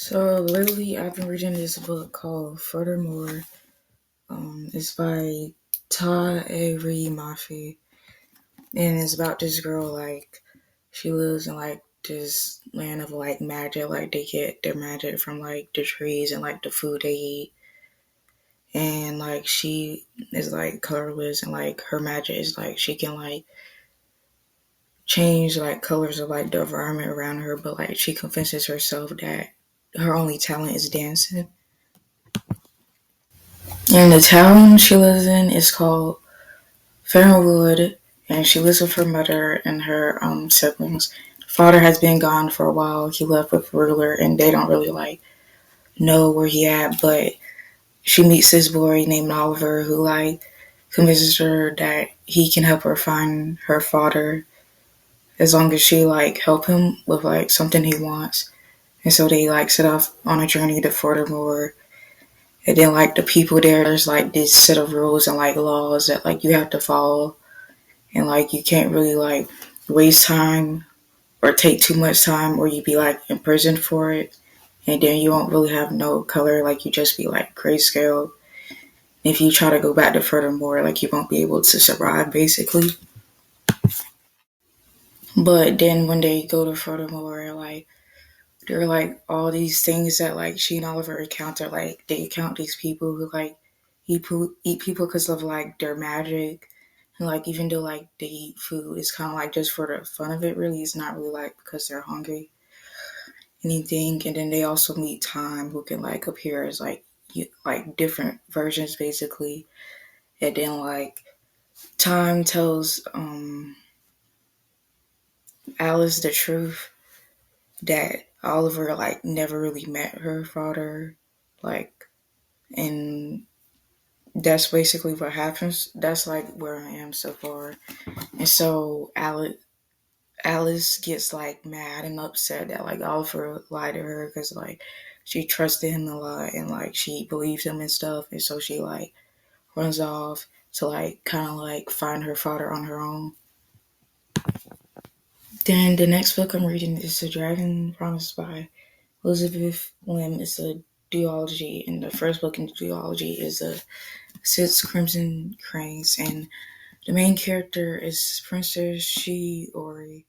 So lately, I've been reading this book called Furthermore. It's by Ta Avery Mafi, and it's about this girl. Like, she lives in like this land of like magic. Like, they get their magic from like the trees and like the food they eat. And like, she is like colorless, and like her magic is like she can like change like colors of like the environment around her. But like, she convinces herself that her only talent is dancing. And the town she lives in is called Fernwood, and she lives with her mother and her siblings. Father has been gone for a while. He left with Ruler, and they don't really like know where he at. But she meets this boy named Oliver, who like convinces her that he can help her find her father as long as she like help him with like something he wants. And so they like set off on a journey to Furthermore. And then like the people there's like this set of rules and like laws that like you have to follow, and like you can't really like waste time or take too much time, or you'd be like imprisoned for it, and then you won't really have no color. Like you just be like grayscale. If you try to go back to Furthermore, like you won't be able to survive basically. But then when they go to Furthermore, like there are like all these things that like she and Oliver encounter. Like they encounter these people who like eat people because of like their magic. And like even though like they eat food, it's kind of like just for the fun of it. Really, it's not really like because they're hungry, anything. And then they also meet Time, who can like appear as like like different versions basically. And then like Time tells Alice the truth that Oliver like never really met her father, like, and that's basically what happens. That's like where I am so far. And so Alice gets like mad and upset that like Oliver lied to her because like she trusted him a lot and like she believed him and stuff, and so she like runs off to like kind of like find her father on her own. Then the next book I'm reading is The Dragon Promised by Elizabeth Lim. It's a duology, and the first book in the duology is a Six Crimson Cranes, and the main character is Princess Shiori.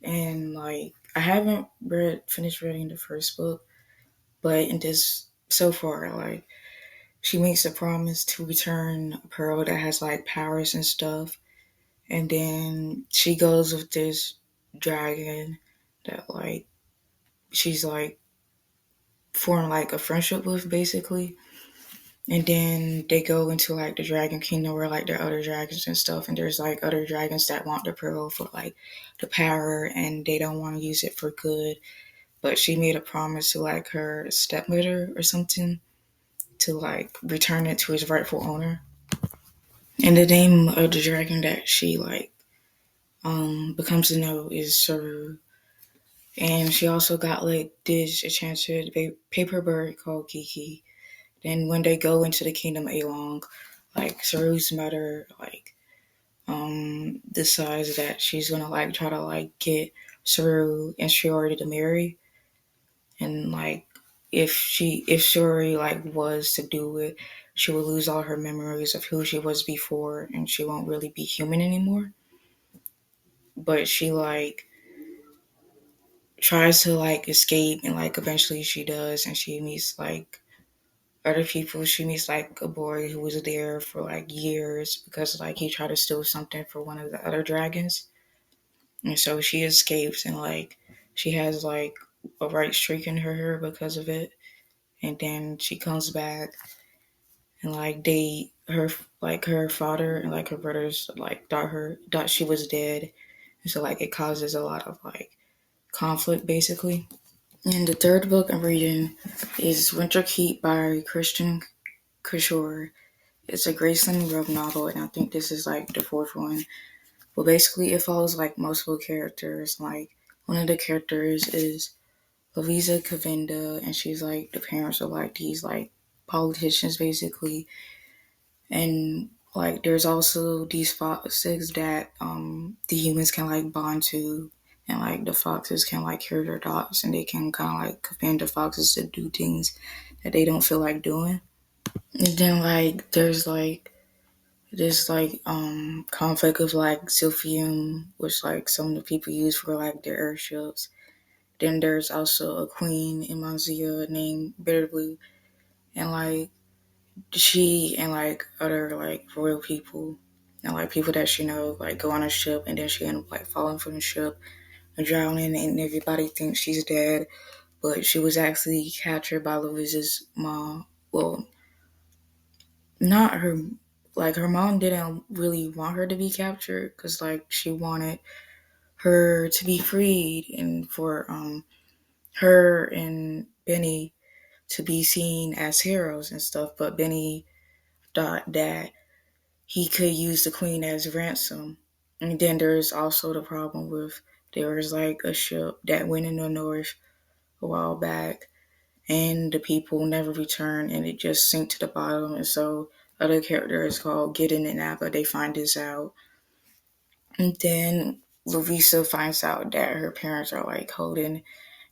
And like I haven't finished reading the first book, but in this so far, like she makes a promise to return a pearl that has like powers and stuff, and then she goes with this dragon that like she's like formed like a friendship with basically. And then they go into like the dragon kingdom where like there are other dragons and stuff, and there's like other dragons that want the pearl for like the power, and they don't want to use it for good. But she made a promise to like her stepmother or something to like return it to its rightful owner. And the name of the dragon that she like becomes to know is Saru. And she also got like this enchanted paper bird called Kiki. Then when they go into the kingdom Along, like Saru's mother like decides that she's gonna like try to like get Saru and Shiori to marry, and like if Shuri like was to do it, she would lose all her memories of who she was before, and she won't really be human anymore. But she like tries to like escape, and like eventually she does, and she meets like other people. She meets like a boy who was there for like years because like he tried to steal something for one of the other dragons, and so she escapes, and like she has like a white streak in her hair because of it. And then she comes back, and like her father and like her brothers like thought she was dead, and so like it causes a lot of like conflict basically. And the third book I'm reading is Winter Keep by Christian Kishore. It's a Graceland Rogue novel, and I think this is like the fourth one. But basically it follows like multiple characters. Like one of the characters is Louisa Kavinda, and she's like the parents of like these like politicians basically. And like there's also these foxes that the humans can like bond to, and like the foxes can like hear their thoughts, and they can kind of like command the foxes to do things that they don't feel like doing. And then like there's like this like conflict of like Silphium, which like some of the people use for like their airships. Then there's also a queen in Manzia named Bitterblue, and like she and like other like royal people and like people that she knows like go on a ship, and then she end up like falling from the ship and drowning, and everybody thinks she's dead, but she was actually captured by Louise's mom. Well, not her. Like her mom didn't really want her to be captured because like she wanted her to be freed and for her and Benny to be seen as heroes and stuff. But Benny thought that he could use the queen as ransom. And then there's also the problem with there was like a ship that went in the north a while back, and the people never returned, and it just sank to the bottom. And so other characters called Gideon and Abba, they find this out. And then Louisa finds out that her parents are like holding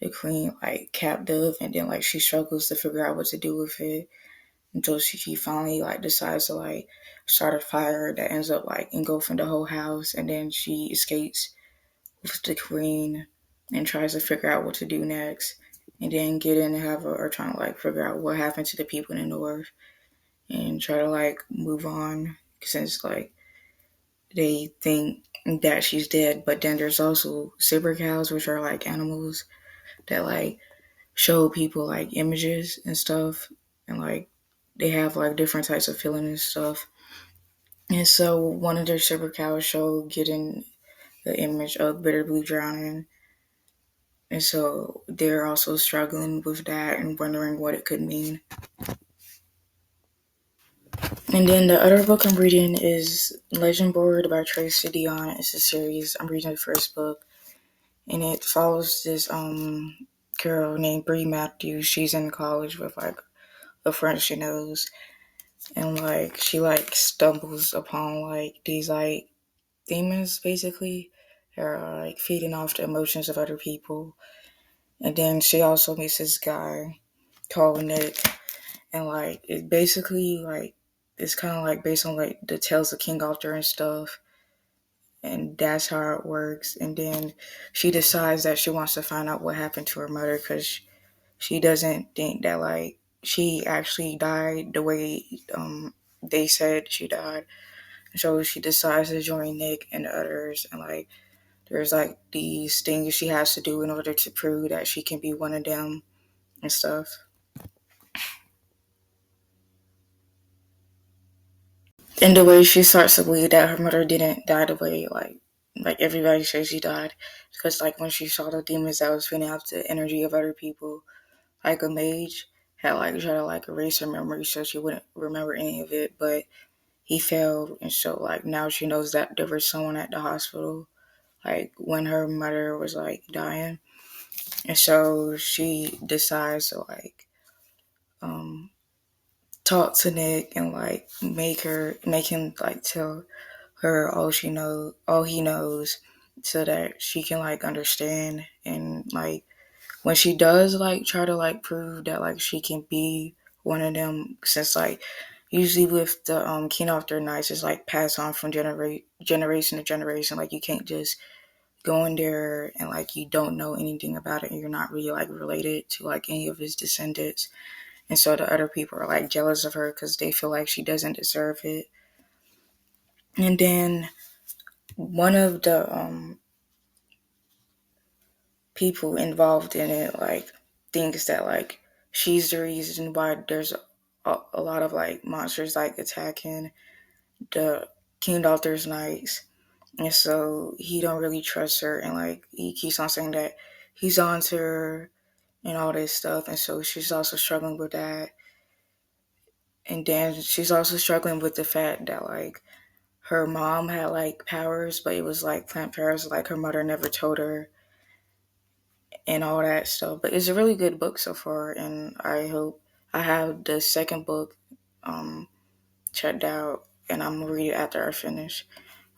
the queen like captive, and then like she struggles to figure out what to do with it until she finally like decides to like start a fire that ends up like engulfing the whole house, and then she escapes with the queen and tries to figure out what to do next. And then get in and have her trying to like figure out what happened to the people in the north and try to like move on since like they think that she's dead. But then there's also saber cows, which are like animals that like show people like images and stuff, and like they have like different types of feeling and stuff. And so one of their saber cows show getting the image of Bitterblue drowning, and so they're also struggling with that and wondering what it could mean. And then the other book I'm reading is Legend Board by Tracy Dion. It's a series. I'm reading the first book, and it follows this girl named Bree Matthews. She's in college with like a friend she knows, and like she like stumbles upon like these like demons basically that are like feeding off the emotions of other people. And then she also meets this guy called Nick, and like it basically like it's kind of like based on like the tales of King Arthur and stuff, and that's how it works. And then she decides that she wants to find out what happened to her mother because she doesn't think that like she actually died the way they said she died. So she decides to join Nick and the others, and like there's like these things she has to do in order to prove that she can be one of them and stuff. And the way she starts to believe that her mother didn't die the way like everybody says she died, because like when she saw the demons that was feeding off the energy of other people, like a mage had like tried to like erase her memory so she wouldn't remember any of it, but he failed, and so like now she knows that there was someone at the hospital like when her mother was like dying, and so she decides to like um talk to Nick and like make him like tell her all he knows, so that she can like understand. And like when she does like try to like prove that like she can be one of them, since like usually with the King Arthur Knights it's like passed on from generation to generation, like you can't just go in there and like you don't know anything about it and you're not really like related to like any of his descendants, and so the other people are like jealous of her because they feel like she doesn't deserve it. And then one of the people involved in it like thinks that like she's the reason why there's a lot of like monsters like attacking the King Arthur's knights, and so he don't really trust her, and like he keeps on saying that he's on to her and all this stuff, and so she's also struggling with that. And then she's also struggling with the fact that like her mom had like powers, but it was like plant powers, like her mother never told her and all that stuff. But it's a really good book so far, and I hope I have the second book um, checked out, and I'm gonna read it after I finish.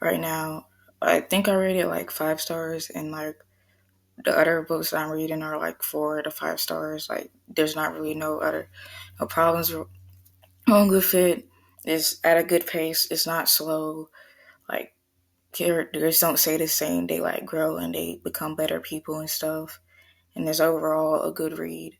Right now, I think I rated like 5 stars, and like The other books I'm reading are like 4 to 5 stars. Like there's not really no problems wrong with it. It's at a good pace. It's not slow. Like characters don't stay the same. They like grow and they become better people and stuff. And it's overall a good read.